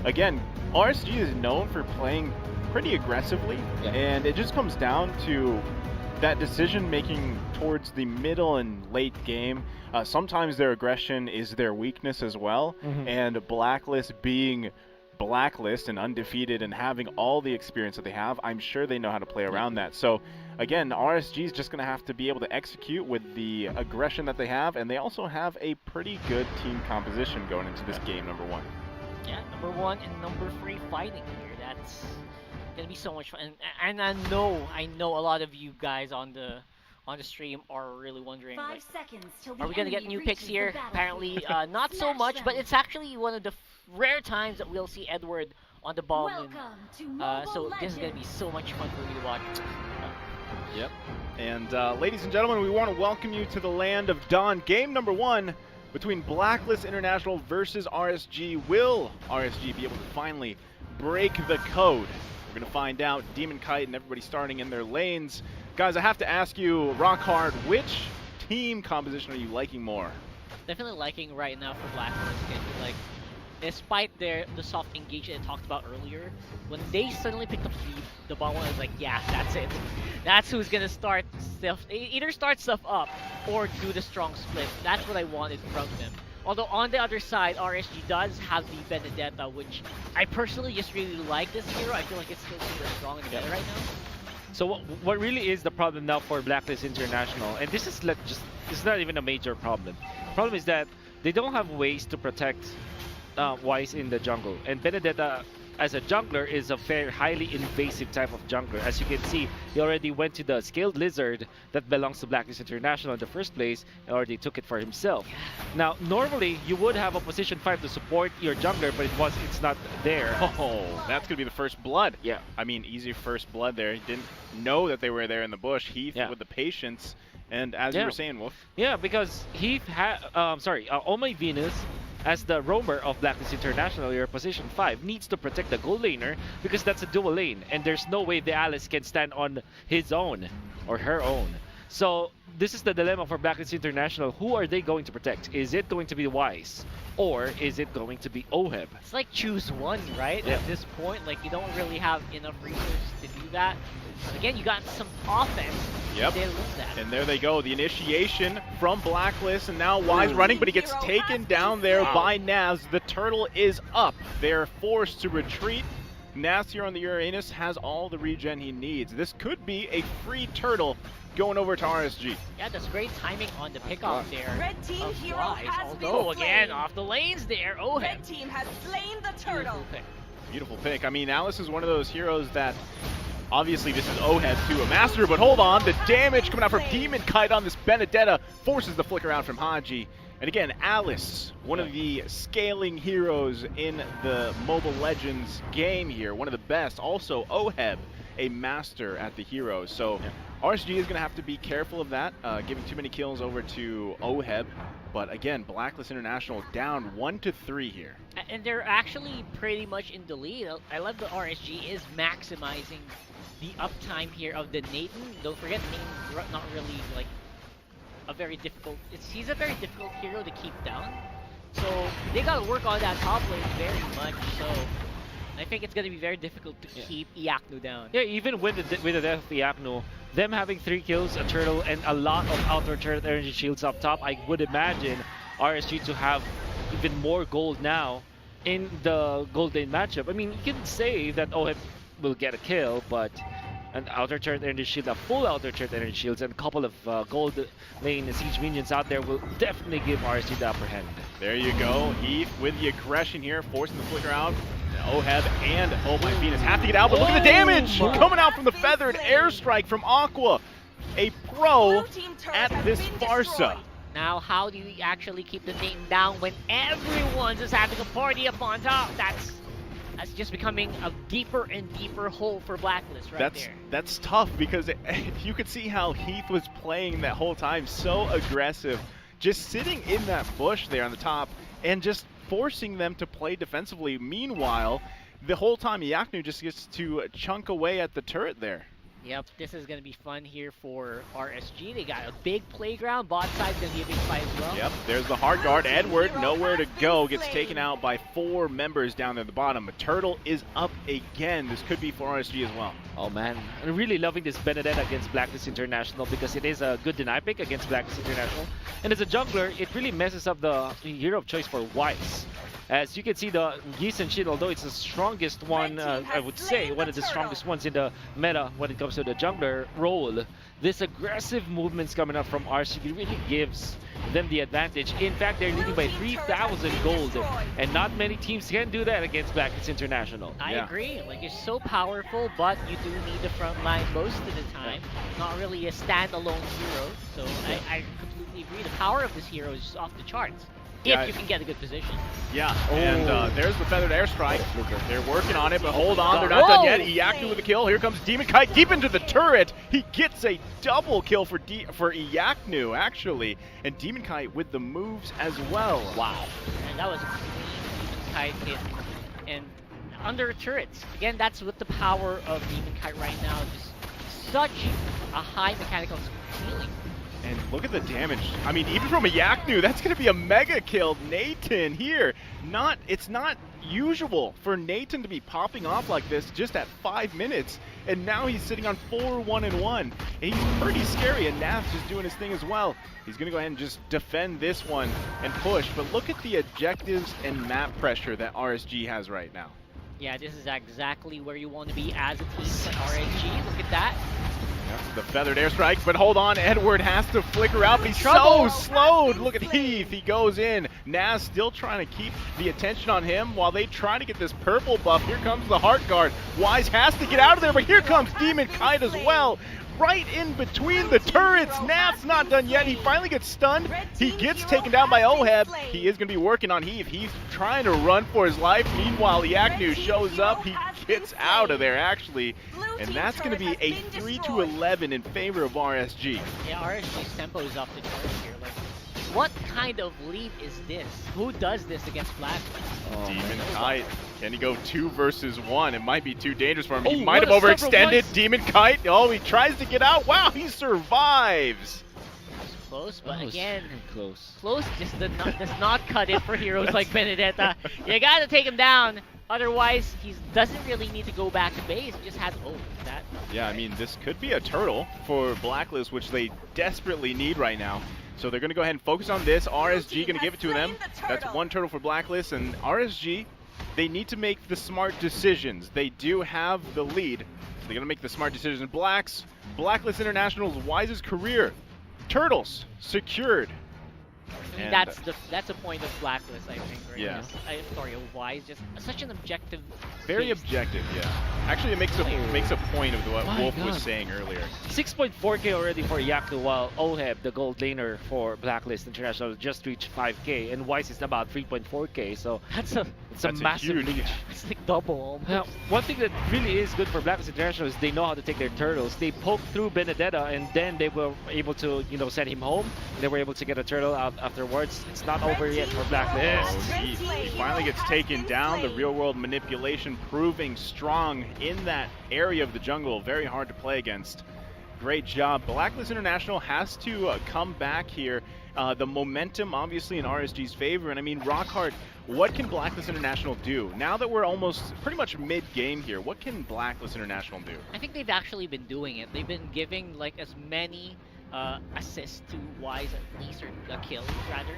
again, RSG is known for playing pretty aggressively, and it just comes down to that decision making towards the middle and late game. Sometimes their aggression is their weakness as well, and Blacklist being Blacklist and undefeated and having all the experience that they have, I'm sure they know how to play around that. So again, RSG is just going to have to be able to execute with the aggression that they have, and they also have a pretty good team composition going into this game, number one. Yeah, number 1 and number 3 fighting here. That's gonna be so much fun, and I know a lot of you guys on the stream are really wondering, like, are we gonna get new picks here? Apparently, not so much, but it's actually one of the rare times that we'll see Edward on the Balmond. So this is gonna be so much fun for me to watch. Yep. And ladies and gentlemen, we want to welcome you to the land of Dawn. Game number 1 between Blacklist International versus RSG. Will RSG be able to finally break the code? We're going to find out. Demon Kite and everybody starting in their lanes. Guys, I have to ask you, rock hard, which team composition are you liking more? Definitely liking right now for Blacklist. Like, despite the soft engage that I talked about earlier, when they suddenly picked up the ball, I was like, yeah, that's it. That's who's gonna start stuff. Either start stuff up or do the strong split. That's what I wanted from them. Although on the other side, RSG does have the Benedetta, which I personally just really like this hero. I feel like it's still super strong in the meta right now. So what really is the problem now for Blacklist International, and this is it's not even a major problem. The problem is that they don't have ways to protect Wise in the jungle, and Benedetta as a jungler is a very highly invasive type of jungler. As you can see, he already went to the scaled lizard that belongs to Blacklist International in the first place and already took it for himself. Now, normally you would have a position 5 to support your jungler, but it's not there. Oh, that's gonna be the first blood. Yeah. I mean, easy first blood there. He didn't know that they were there in the bush. Heath with the patience, and as you were saying, Wolf. Yeah, because Heath had, Oh My Venus, as the roamer of Blacklist International, your position 5 needs to protect the gold laner because that's a dual lane, and there's no way the Alice can stand on his own or her own. So this is the dilemma for Blacklist International. Who are they going to protect? Is it going to be Wise, or is it going to be OHEB? It's like choose one, right? At this point, like, you don't really have enough resources to do that. But again, you got some offense. Yep. They lose that. And there they go, the initiation from Blacklist, and now Wise running, but he gets taken down there by Naz. The turtle is up. They're forced to retreat. Naz here on the Uranus has all the regen he needs. This could be a free turtle going over to RSG. Yeah, that's great timing on the pickoff there. Red team hero Wise. has Although, been again, slain. off the lanes there. Oh, Red team has slain the turtle. Beautiful pick. Beautiful pick. I mean, Alice is one of those heroes that, obviously this is OHEB to a master, but hold on, the damage coming out from Demon Kite on this Benedetta forces the flicker out from Haji. And again, Alice, one of the scaling heroes in the Mobile Legends game here, one of the best. Also, OHEB, a master at the heroes. So RSG is going to have to be careful of that, giving too many kills over to OHEB. But again, Blacklist International down 1-3 here. And they're actually pretty much in the lead. I love the RSG is maximizing the uptime here of the Nathan. Don't forget, Nathan's not really like a very difficult. He's a very difficult hero to keep down. So they gotta work on that top lane very much. So I think it's gonna be very difficult to keep Iaknu down. Yeah, even with the death of Iaknu, them having 3 kills, a turtle, and a lot of outer turret energy shields up top, I would imagine RSG to have even more gold now in the gold lane matchup. I mean, you can say that OHEB will get a kill, but an outer turret energy shield, a full outer turret energy shields, and a couple of gold lane siege minions out there will definitely give RSG the upper hand. There you go, Heath with the aggression here, forcing the flicker out. OHEB and Oh My Venus have to get out, but look at the damage coming out from the feathered airstrike from Aqua, a pro at this Farsa. Now, how do you actually keep the Nathan down when everyone's just having a party up on top? That's just becoming a deeper and deeper hole for Blacklist right there. That's tough because you could see how Heath was playing that whole time, so aggressive, just sitting in that bush there on the top and just forcing them to play defensively. Meanwhile, the whole time Iaknu just gets to chunk away at the turret there. Yep, this is going to be fun here for RSG. They got a big playground. Bot side's going to be a big fight as well. Yep, there's the hard guard. Edward, nowhere to go, gets taken out by 4 members down there at the bottom. A turtle is up again. This could be for RSG as well. Oh man, I'm really loving this Benedetta against Blacklist International because it is a good deny pick against Blacklist International. And as a jungler, it really messes up the hero of choice for Wise. As you can see, the sun-shin, although it's the strongest one, I would say, one of the strongest ones in the meta when it comes to the jungler role, this aggressive movements coming up from RCB really gives them the advantage. In fact, they're leading by 3,000 gold, and not many teams can do that against Blacklist International. I agree. Like, it's so powerful, but you do need the front line most of the time. Not really a standalone hero. So I completely agree. The power of this hero is just off the charts. If you can get a good position. Yeah, and there's the feathered airstrike. They're working on it, but hold on, they're not done yet. Iyaku with a kill. Here comes Demon Kite deep into the turret. He gets a double kill for Iyaku, actually. And Demon Kite with the moves as well. Wow. And that was a clean Demon Kite hit. And under turrets. Again, that's with the power of Demon Kite right now. Just such a high mechanical ceiling. And look at the damage. I mean, even from Iyaku, that's going to be a mega kill. Nathan here. It's not usual for Nathan to be popping off like this just at 5 minutes. And now he's sitting on 4-1-1. And he's pretty scary, and Nath's just doing his thing as well. He's going to go ahead and just defend this one and push. But look at the objectives and map pressure that RSG has right now. Yeah, this is exactly where you want to be as a team for RSG. Look at that. That's the feathered airstrike, but hold on, Edward has to flicker out, but he's so slowed. Look at Heath, he goes in. Naz still trying to keep the attention on him while they try to get this purple buff. Here comes the heart guard. Wise has to get out of there, but here comes Demon Kite as well. Right in between the turrets. Nath's not done yet. He finally gets stunned. He gets taken down by Oheb. He is going to be working on Heath. He's trying to run for his life. Meanwhile, Iyaku shows up. He gets out of there, actually. And that's going to be a 3-11 in favor of RSG. Yeah, RSG's tempo is off the charts here. Like, what kind of lead is this? Who does this against Blacklist? Demon Kite. Can he go 2 versus 1? It might be too dangerous for him. He might have overextended. Demon Kite. Oh, he tries to get out. Wow, he survives. Close, but again, close just does not cut it for heroes like Benedetta. You gotta take him down. Otherwise, he doesn't really need to go back to base. He just has that. Yeah, I mean, this could be a turtle for Blacklist, which they desperately need right now. So they're going to go ahead and focus on this. RSG going to give it to them. That's 1 turtle for Blacklist, and RSG, they need to make the smart decisions. They do have the lead. So they're going to make the smart decisions. Blacklist International's wisest career. Turtles secured. I mean, that's a point of Blacklist, I think, right? Yeah. Sorry, Wise, just such an objective. Very objective, yeah. Actually, it makes a point of what Wolf was saying earlier. 6.4k already for Iyaku, while Oheb, the gold laner for Blacklist International, just reached 5k, and Wise is about 3.4k. So that's a massive lead. It's like double. Now, one thing that really is good for Blacklist International is they know how to take their turtles. They poke through Benedetta, and then they were able to, send him home. They were able to get a turtle out afterwards. It's not over yet for Blacklist. He finally gets taken down. The real-world manipulation proving strong in that area of the jungle. Very hard to play against. Great job. Blacklist International has to come back here. The momentum obviously in RSG's favor. And I mean, Rockhard, what can Blacklist International do? Now that we're almost pretty much mid-game here, what can Blacklist International do? I think they've actually been doing it. They've been giving like as many assists to Wise at least, or kills rather.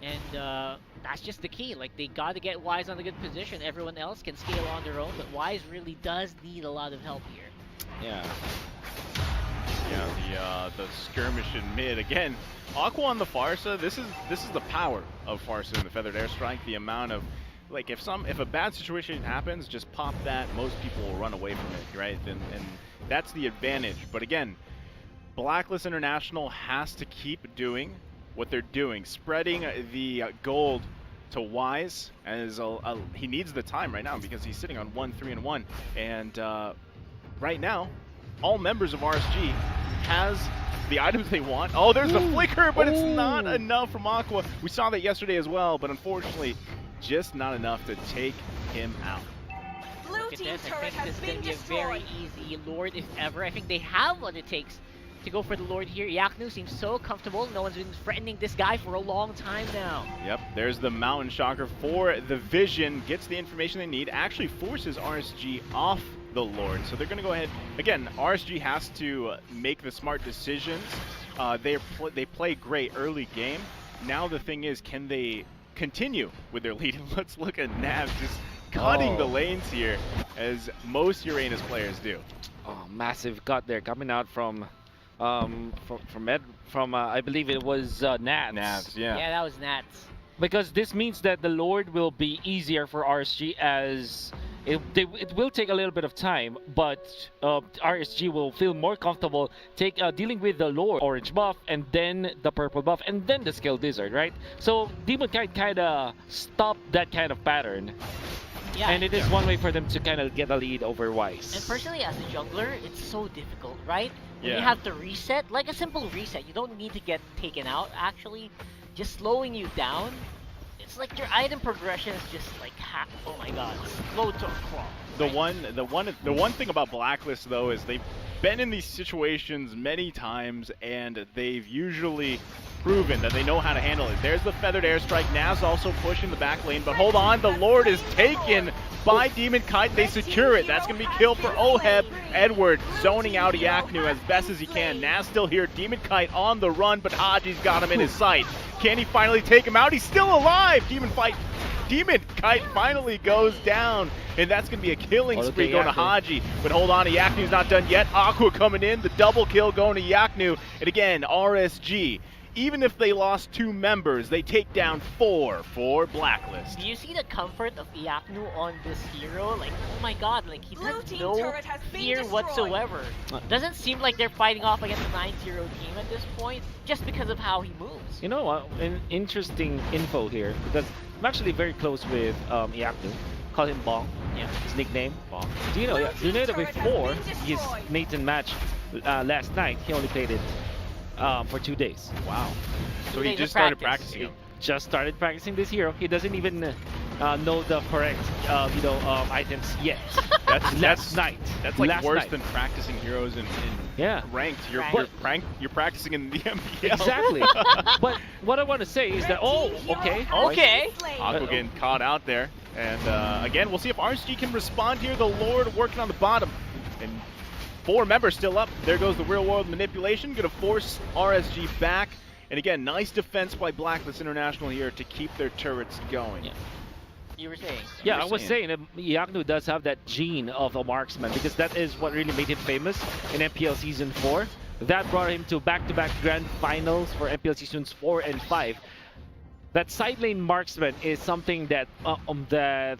And that's just the key. Like, they got to get Wise on a good position. Everyone else can scale on their own, but Wise really does need a lot of help here. Yeah. Yeah, the skirmish in mid again. Aqua on the Farsa. This is the power of Farsa and the feathered airstrike. The amount of, like, if a bad situation happens, just pop that. Most people will run away from it, right? And that's the advantage. But again, Blacklist International has to keep doing what they're doing, spreading the gold to Wise, as he needs the time right now because he's sitting on 1-3-1, and right now, all members of RSG has the items they want. Oh, there's the flicker, but it's not enough from Aqua. We saw that yesterday as well, but unfortunately, just not enough to take him out. Blue Look at team this. I turret think this has is going been to be a very destroyed. easy Lord if ever. I think they have what it takes to go for the Lord here. Yaknu seems so comfortable. No one's been threatening this guy for a long time now. Yep, there's the Mountain Shocker for the Vision. Gets the information they need. Actually forces RSG off the Lord. So they're going to go ahead. Again, RSG has to make the smart decisions. They play great early game. Now the thing is, can they continue with their lead? And let's look at Nav just cutting the lanes here, as most Uranus players do. Oh, massive cut there coming out from I believe it was Nats. Navs, Yeah, yeah. that was Nats. Because this means that the Lord will be easier for RSG, as it will take a little bit of time, but RSG will feel more comfortable dealing with the Lord orange buff, and then the purple buff, and then the Skill Lizard, right? So Demon Kite kind of stopped that kind of pattern. Yeah, And it is one way for them to kind of get a lead over Wise. and personally, as a jungler, it's so difficult, right? When Yeah. you have to reset, like a simple reset, you don't need to get taken out, actually. Just slowing you down, it's like your item progression is just like, oh my god, slow to a crawl. The right? one thing about Blacklist though is they've been in these situations many times, and they've usually proven that they know how to handle it. There's the feathered airstrike. Nav's also pushing the back lane, but hold on, the Lord is taken by Demon Kite. They secure it. That's gonna be kill for Oheb. Edward zoning out Yaknu as best as he can. Nav's still here. Demon Kite on the run, but Haji's got him in his sight. Can he finally take him out? He's still alive. Demon Kite finally goes down, and that's going to be a killing spree going to Haji. But hold on, Yaknu's not done yet. Aqua coming in, the double kill going to Yaknu. And again, RSG, even if they lost 2 members, they take down 4 for Blacklist. Do you see the comfort of Yaknu on this hero? Like, oh my god, like he Blue has team no turret has been fear destroyed. whatsoever. Doesn't seem like they're fighting off against a 9-0 team at this point, just because of how he moves. You know what? An interesting info here, because I'm actually very close with Yaknu. Call him Bong. Yeah. His nickname. Bong. Do you know? Yeah. Do you know that Turret has before been his destroyed. Nathan match last night, he only played it for 2 days. Wow. So 2 he days just of started practice. practicing He him. just started practicing this hero. He doesn't even know the correct items yet. That's last night. That's like last worse night. than practicing heroes in Yeah. ranked. You're Ranked. you're practicing in the MPL. Exactly. But what I want to say is that, okay. Okay. Aqua getting caught out there. And again, we'll see if RSG can respond here. The Lord working on the bottom. And 4 members still up. There goes the real world manipulation. Gonna force RSG back. And again, nice defense by Blacklist International here to keep their turrets going. Yeah. You were saying. Yeah, I was saying that Yaknu does have that gene of a marksman, because that is what really made him famous in MPL Season 4. That brought him to back-to-back grand finals for MPL Seasons 4 and 5. That side lane marksman is something that Yaknu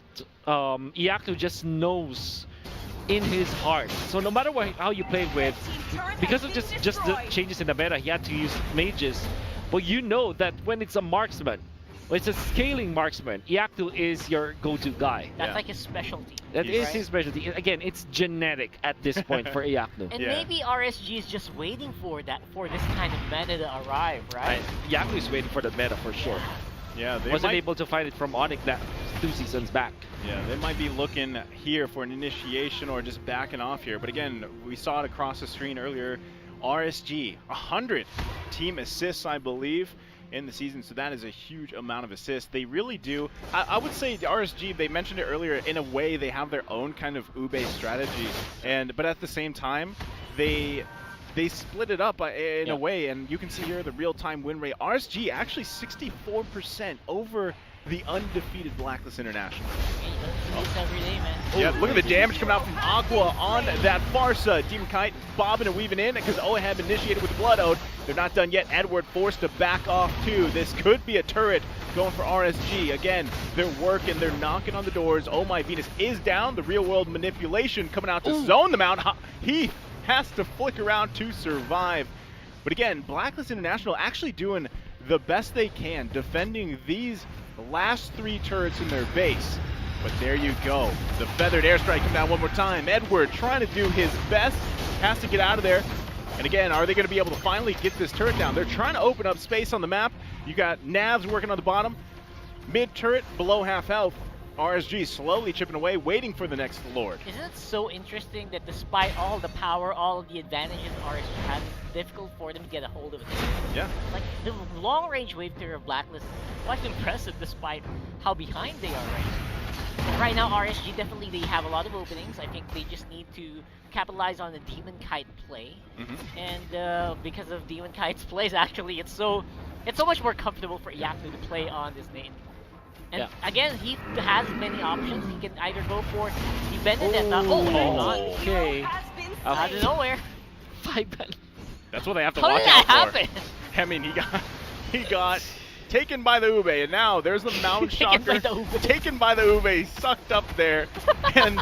just knows in his heart. So no matter how you play with, because of just the changes in the meta, he had to use mages. But you know that when it's a marksman, when it's a scaling marksman, Yaknu is your go-to guy. That's Yeah. like his specialty. That is right? his specialty. Again, it's genetic at this point for Yaknu. And Yeah. maybe RSG is just waiting for this kind of meta to arrive, right? Yaknu is waiting for the meta for sure. Yeah, they Wasn't might, able to find it from ONIC that 2 seasons back. yeah, they might be looking here for an initiation or just backing off here. But again, we saw it across the screen earlier. RSG, 100 team assists, I believe, in the season. So that is a huge amount of assists. They really do. I would say the RSG, they mentioned it earlier, in a way they have their own kind of UBE strategy. But at the same time, they split it up in a way, and you can see here the real-time win rate. RSG actually 64% over the undefeated Blacklist International. Hey, you don't do this every day, man. Yeah, look at the damage coming out from Aqua on that Farsa. Demon Kite bobbing and weaving in because Oheb initiated with the Blood Ode. They're not done yet. Edward forced to back off too. This could be a turret going for RSG. Again, they're working, they're knocking on the doors. Oh My Venus is down. The real world manipulation coming out to zone them out. He has to flick around to survive. But again, Blacklist International actually doing the best they can, defending these last 3 turrets in their base. But there you go. The feathered airstrike come down one more time. Edward trying to do his best, has to get out of there. And again, are they going to be able to finally get this turret down? They're trying to open up space on the map. You got Navs working on the bottom. Mid turret, below half health. RSG slowly chipping away, waiting for the next Lord. Isn't it so interesting that despite all the power, all of the advantages RSG has, it's difficult for them to get a hold of it? Yeah. Like, the long-range wave clear of Blacklist is quite impressive despite how behind they are right now. But right now, RSG definitely they have a lot of openings. I think they just need to capitalize on the Demon Kite play. And because of Demon Kite's plays, actually, it's so much more comfortable for Yaknu to play on this lane. And again, he has many options. He can either go for the Benedetta. Oh my god. Okay. Out of nowhere. 5 Ben. That's what they have to How watch did that out for. happen? I mean, he got taken by the Ube, and now there's the Mound Taken by Shocker. the Ube. Taken by the Ube, sucked up there. And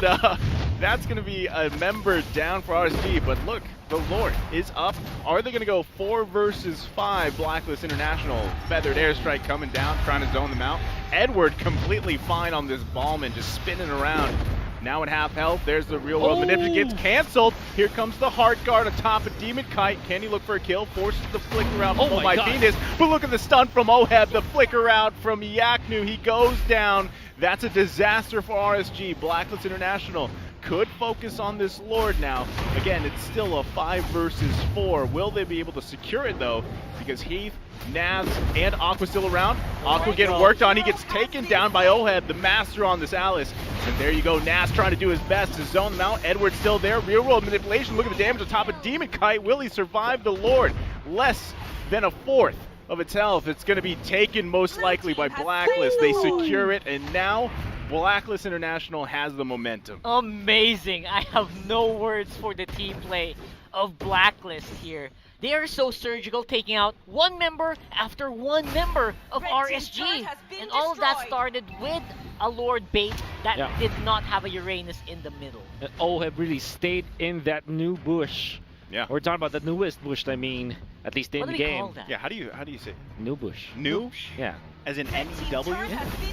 that's going to be a member down for RSG. But look, the Lord is up. Are they going to go 4 versus 5? Blacklist International. Feathered Airstrike coming down, trying to zone them out. Edward completely fine on this Balmond, just spinning around. Now at half health, there's the real world manipulation, gets canceled. Here comes the Heart Guard atop of Demon Kite. Can he look for a kill? Forces the flicker out from my Venus. But look at the stun from Oheb, the flicker out from Yaknu. He goes down. That's a disaster for RSG. Blacklist International could focus on this Lord now. Again, it's still a 5 versus 4. Will they be able to secure it though? Because Heath, Naz, and Aqua still around. Aqua getting worked on. He gets taken down by Oheb, the master on this Alice. And there you go, Naz trying to do his best to zone them out. Edward's still there. Real world manipulation. Look at the damage on top of Demon Kite. Will he survive the Lord? Less than a 1/4 of its health. It's going to be taken most likely by Blacklist. They secure it, and now Blacklist International has the momentum. Amazing. I have no words for the team play of Blacklist here. They are so surgical, taking out one member after one member of RSG. And all of that started with a Lord bait that did not have a Uranus in the middle. And Oheb really stayed in that new bush. Yeah. We're talking about the newest bush, I mean, at least in What the do we game. call that? Yeah, how do you say it? New bush. New? Yeah. As in N-E-W?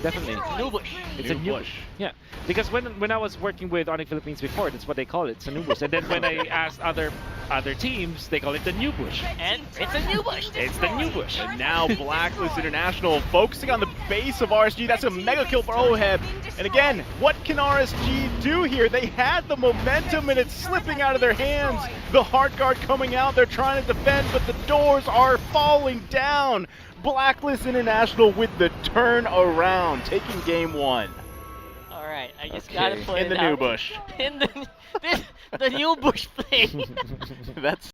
Definitely. New bush. It's New a new bush. Yeah, because when I was working with ONIC Philippines before, that's what they call it. It's a new bush. And then when I asked other teams, they call it the new bush. And it's a new bush. It's the new bush. And now Blacklist International focusing on the base of RSG. That's a mega kill for Oheb. And again, what can RSG do here? They had the momentum and it's slipping out of their hands. The Heart Guard coming out. They're trying to defend, but the doors are falling down. Blacklist International with the turn around, taking game 1. All right, I just gotta put in it the out. new bush. In the new bush play. That's